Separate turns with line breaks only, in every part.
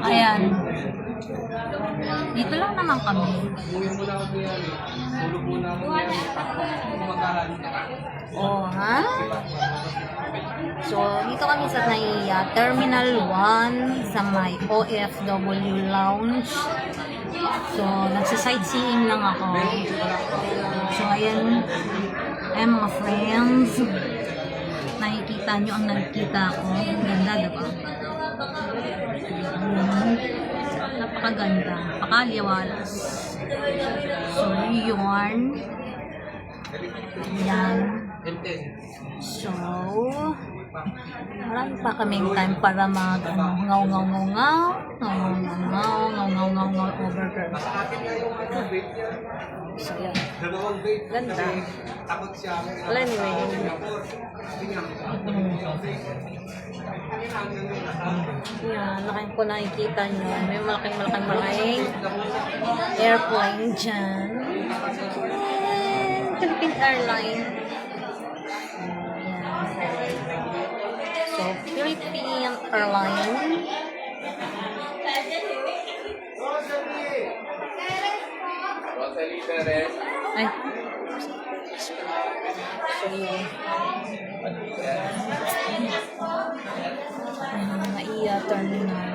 Ayan. Dito lang naman kami. Oh, ha? So, dito kami sa NAIA, Terminal 1 sa may OFW Lounge. So, nagsa-sightseeing lang ako. So, ayan mga friends. Nakikita nyo ang nakikita ko. Ganda, diba? Napakaganda. Napakaliwalas. So, yun. Yan. So, marami pa kaming time para mag ngaw over girl. So, yan. Ganda. Well, anyway. Yan, laki ko nakikita nyo. May malaking airplane dyan. Philippine Airlines. So, Philippine Airlines. Ay. So, NAIA Terminal.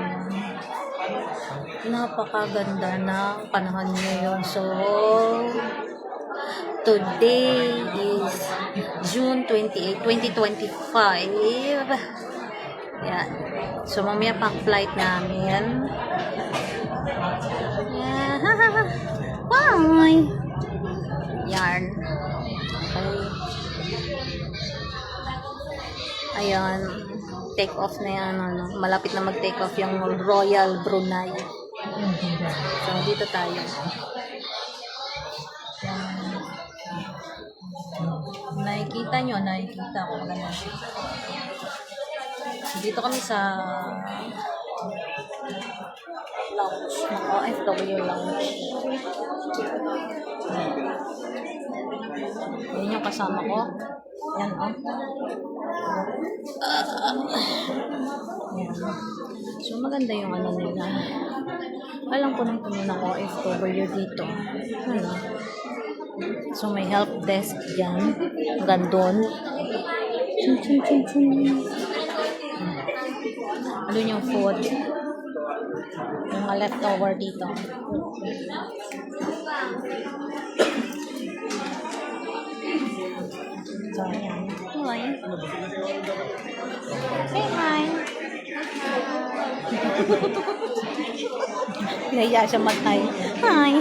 Napakaganda ng panahon ngayon. So, today is June 28, 2025. Yan. So, mamaya pang flight namin. Yeah. Bye! Yarn. Okay. Ayan. Take off na yan. Malapit na mag-take off yung Royal Brunei. So, dito tayo. Nakikita nyo, nakikita ko maganda siya. Dito kami sa lounge, OFW lounge. Yan yung kasama ko. Yan, oh. Yan. So, maganda yung ano nila. Alam ko nang puno ng OFW dito. Ano? So, may help desk dyan. Gandon. Ano yung food? Yung mga leftover dito. So, ayan. Hi. Say hi. Nahiya siya mag-hi. Hi.